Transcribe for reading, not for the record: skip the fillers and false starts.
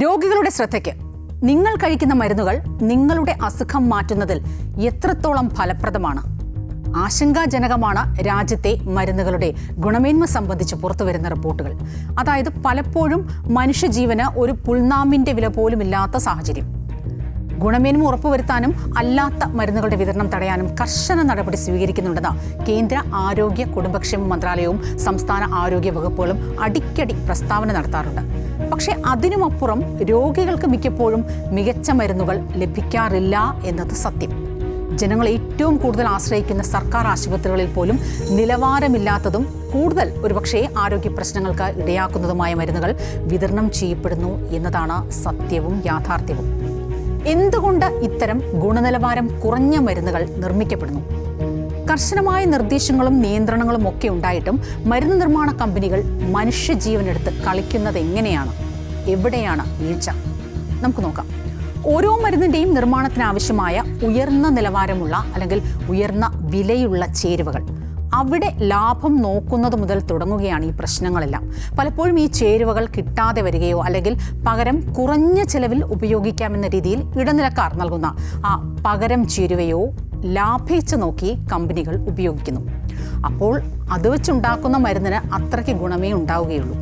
രോഗികളുടെ ശ്രദ്ധയ്ക്ക് നിങ്ങൾ കഴിക്കുന്ന മരുന്നുകൾ നിങ്ങളുടെ അസുഖം മാറ്റുന്നതിൽ എത്രത്തോളം ഫലപ്രദമാണ്? ആശങ്കാജനകമാണ് രാജ്യത്തെ മരുന്നുകളുടെ ഗുണമേന്മ സംബന്ധിച്ച് പുറത്തുവരുന്ന റിപ്പോർട്ടുകൾ. അതായത് പലപ്പോഴും മനുഷ്യജീവന് ഒരു പുൽനാമ്പിന്റെ വില പോലുമില്ലാത്ത സാഹചര്യം. ഗുണമേന്മ ഉറപ്പുവരുത്താനും അല്ലാത്ത മരുന്നുകളുടെ വിതരണം തടയാനും കർശന നടപടി സ്വീകരിക്കുന്നുണ്ടെന്ന് കേന്ദ്ര ആരോഗ്യ കുടുംബക്ഷേമ മന്ത്രാലയവും സംസ്ഥാന ആരോഗ്യ വകുപ്പുകളും അടിക്കടി പ്രസ്താവന നടത്താറുണ്ട്. പക്ഷേ അതിനുമപ്പുറം രോഗികൾക്ക് മിക്കപ്പോഴും മികച്ച മരുന്നുകൾ ലഭിക്കാറില്ല എന്നത് സത്യം. ജനങ്ങൾ ഏറ്റവും കൂടുതൽ ആശ്രയിക്കുന്ന സർക്കാർ ആശുപത്രികളിൽ പോലും നിലവാരമില്ലാത്തതും കൂടുതൽ ഒരുപക്ഷേ ആരോഗ്യ പ്രശ്നങ്ങൾക്ക് ഇടയാക്കുന്നതുമായ മരുന്നുകൾ വിതരണം ചെയ്യപ്പെടുന്നു എന്നതാണ് സത്യവും യാഥാർത്ഥ്യവും. എന്തുകൊണ്ട് ഇത്തരം ഗുണനിലവാരം കുറഞ്ഞ മരുന്നുകൾ നിർമ്മിക്കപ്പെടുന്നു? കർശനമായ നിർദ്ദേശങ്ങളും നിയന്ത്രണങ്ങളും ഒക്കെ ഉണ്ടായിട്ടും മരുന്ന് നിർമ്മാണ കമ്പനികൾ മനുഷ്യജീവനെടുത്ത് കളിക്കുന്നത് എങ്ങനെയാണ്? എവിടെയാണ് വീഴ്ച? നമുക്ക് നോക്കാം. ഓരോ മരുന്നിൻ്റെയും നിർമ്മാണത്തിന് ആവശ്യമായ ഉയർന്ന നിലവാരമുള്ള അല്ലെങ്കിൽ ഉയർന്ന വിലയുള്ള ചേരുവകൾ, അവിടെ ലാഭം നോക്കുന്നത് മുതൽ തുടങ്ങുകയാണ് ഈ പ്രശ്നങ്ങളെല്ലാം. പലപ്പോഴും ഈ ചേരുവകൾ കിട്ടാതെ വരികയോ അല്ലെങ്കിൽ പകരം കുറഞ്ഞ ചെലവിൽ ഉപയോഗിക്കാമെന്ന രീതിയിൽ ഇടനിലക്കാർ നൽകുന്ന ആ പകരം ചേരുവയോ ലാഭേച്ഛ നോക്കി കമ്പനികൾ ഉപയോഗിക്കുന്നു. അപ്പോൾ അത് വെച്ചുണ്ടാക്കുന്ന മരുന്നിന് അത്രയ്ക്ക് ഗുണമേ ഉണ്ടാവുകയുള്ളൂ.